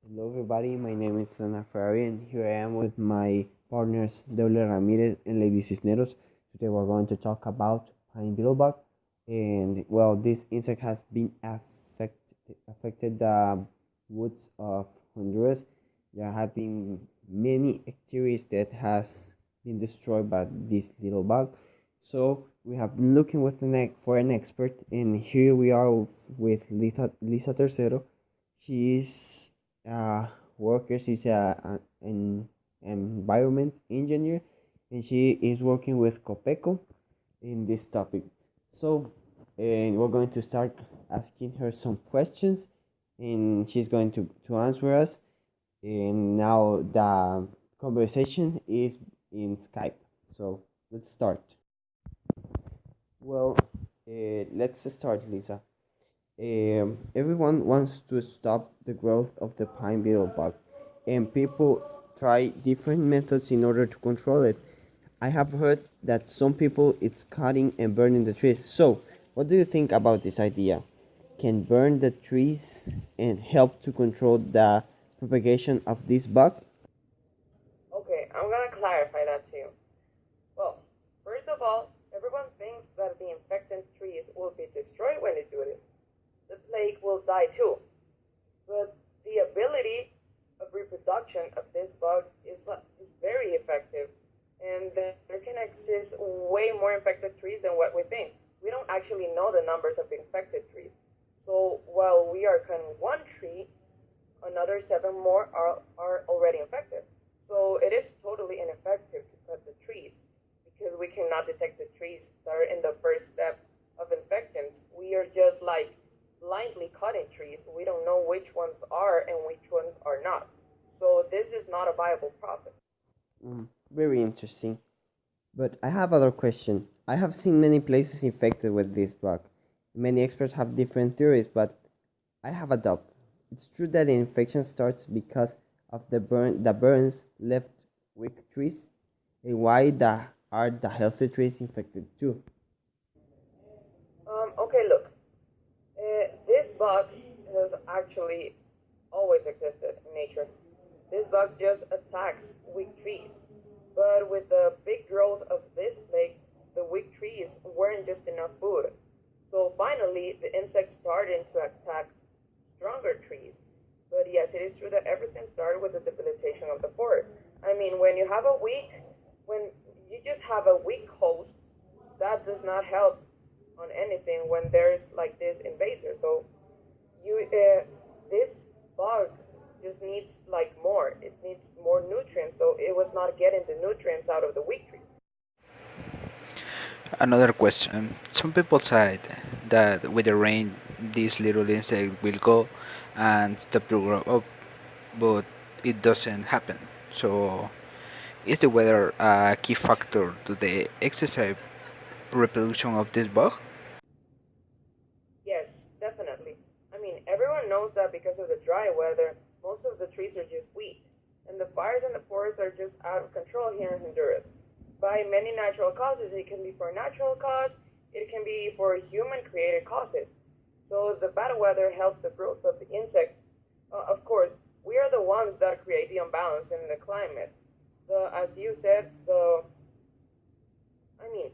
Hello everybody, my name is Ferrari and here I am with my partners Ramirez and Lady Cisneros. Today we're going to talk about pine beetlebug and well this insect has been affected the woods of Honduras. There have been many hectares that has been destroyed by this little bug. So we have been looking with for an expert and here we are with Lisa Tercero. She is worker. She's an environment engineer, and she is working with Copeco in this topic. So, and we're going to start asking her some questions, and she's going to answer us. And now the conversation is in Skype. So let's start. Well, let's start, Lisa. Everyone wants to stop the growth of the pine beetle bug, and people try different methods in order to control it. I have heard that some people it's cutting and burning the trees. So, what do you think about this idea? Can burn the trees and help to control the propagation of this bug? Okay, I'm gonna clarify that to you. Well, first of all, everyone thinks that the infected trees will be destroyed when they do this. The plague will die too. But the ability of reproduction of this bug is very effective, and there can exist way more infected trees than what we think. We don't actually know the numbers of infected trees. So while we are cutting one tree, another seven more are already infected. So it is totally ineffective to cut the trees because we cannot detect the trees that are in the first step of infectants. We are just like blindly cutting trees. We don't know which ones are and which ones are not. So this is not a viable process. Very interesting. But I have other question. I have seen many places infected with this bug. Many experts have different theories, but I have a doubt. It's true that the infection starts because of the burns left weak trees, and why are the healthy trees infected too? Okay, look, this bug has actually always existed in nature. This bug just attacks weak trees. But with the big growth of this plague, the weak trees weren't just enough food. So finally, the insects started to attack stronger trees. But yes, it is true that everything started with the debilitation of the forest. I mean, when you just have a weak host, that does not help on anything when there's like this invasor. So this bug just needs like more. It needs more nutrients. So it was not getting the nutrients out of the weak trees. Another question. Some people said that with the rain, this little insect will go and stop to grow up, but it doesn't happen. So, is the weather a key factor to the excessive reproduction of this bug? Yes, definitely. I mean, everyone knows that because of the dry weather, most of the trees are just weak, and the fires in the forest are just out of control here in Honduras. By many natural causes, it can be for natural cause, it can be for human created causes. So the bad weather helps the growth of the insect. Of course, we are the ones that create the imbalance in the climate. As you said, I mean,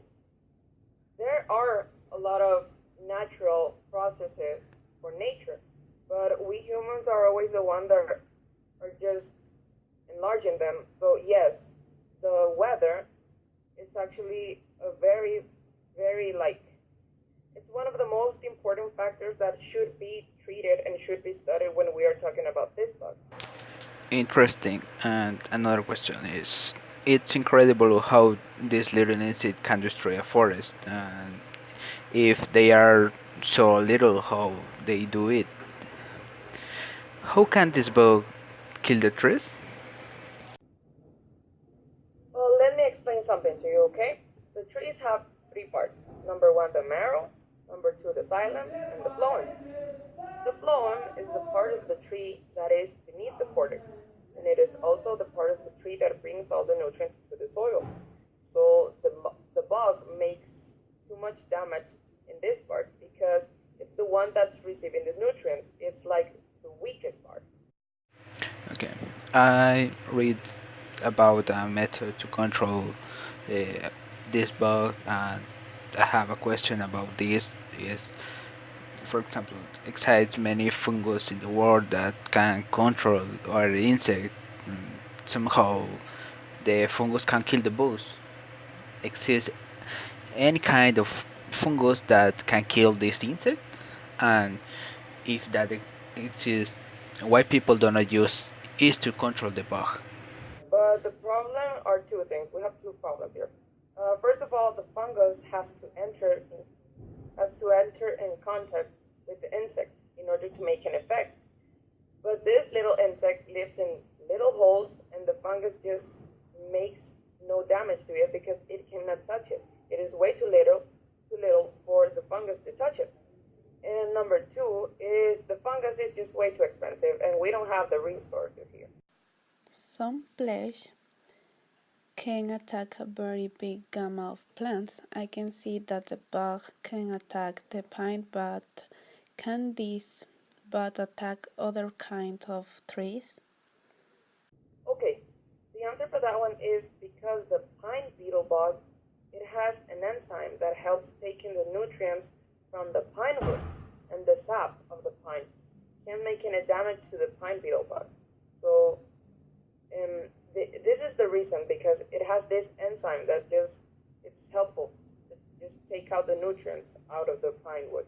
there are a lot of natural processes for nature, but we humans are always the one that are just enlarging them. So yes, the weather, it's actually a very like it's one of the most important factors that should be treated and should be studied when we are talking about this bug. Interesting. And another question is, it's incredible how this little insect can destroy a forest, and if they are so little, how they do it. How can this bug kill the trees? Well, let me explain something to you, okay? The trees have three parts. Number one, the marrow. Number two, the xylem, and the phloem. The phloem is the part of the tree that is beneath the cortex, and it is also the part of the tree that brings all the nutrients to the soil. So the bug makes too much damage in this part because it's the one that's receiving the nutrients. It's like the weakest part. I read about a method to control uh, this bug, and I have a question about this. Is, for example, exists many fungus in the world that can control or insect. Somehow, the fungus can kill the bugs. Exists any kind of fungus that can kill this insect, and if that exists, why people do not use is to control the bug. But the problem are two things. We have two problems here. First of all, the fungus has to enter in contact with the insect in order to make an effect. But this little insect lives in little holes, and the fungus just makes no damage to it because it cannot touch it. It is way too little for the fungus to touch it. And number two is the fungus is just way too expensive, and we don't have the resources here. Some flesh can attack a very big gamma of plants. I can see that the bug can attack the pine, but can this bug attack other kinds of trees? Okay, the answer for that one is because the pine beetle bug, it has an enzyme that helps taking the nutrients from the pine wood, and the sap of the pine can make any damage to the pine beetle bug. So this is the reason, because it has this enzyme that just it's helpful to just take out the nutrients out of the pine wood.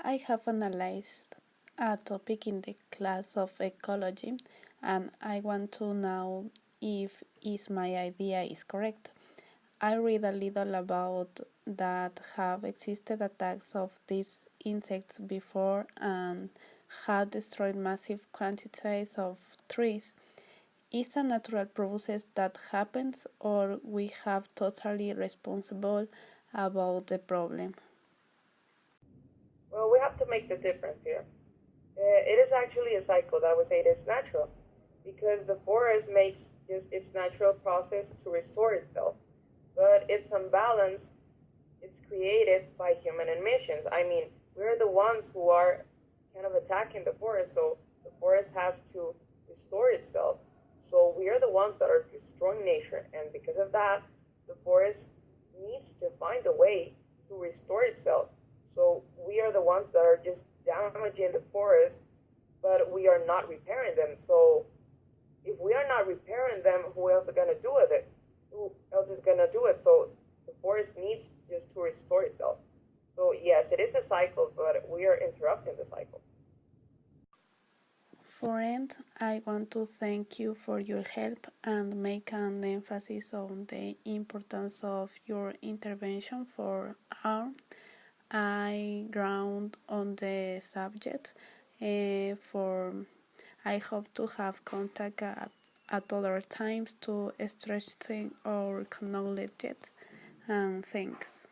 I have analyzed a topic in the class of ecology and I want to know if is my idea is correct. I read a little about that have existed attacks of these insects before and have destroyed massive quantities of trees. Is a natural process that happens or we have totally responsible about the problem? Well, we have to make the difference here. It is actually a cycle that would say it is natural, because the forest makes just its natural process to restore itself, but its imbalance it's created by human emissions. I mean, we're the ones who are kind of attacking the forest, so the forest has to restore itself. So we are the ones that are destroying nature, and because of that, the forest needs to find a way to restore itself. So we are the ones that are just damaging the forest, but we are not repairing them. So if we are not repairing them, who else is going to do it? Who else is going to do it? So the forest needs just to restore itself. So yes, it is a cycle, but we are interrupting the cycle. For end, I want to thank you for your help and make an emphasis on the importance of your intervention for harm. I ground on the subject. For I hope to have contact at other times to strengthen our knowledge. And thanks.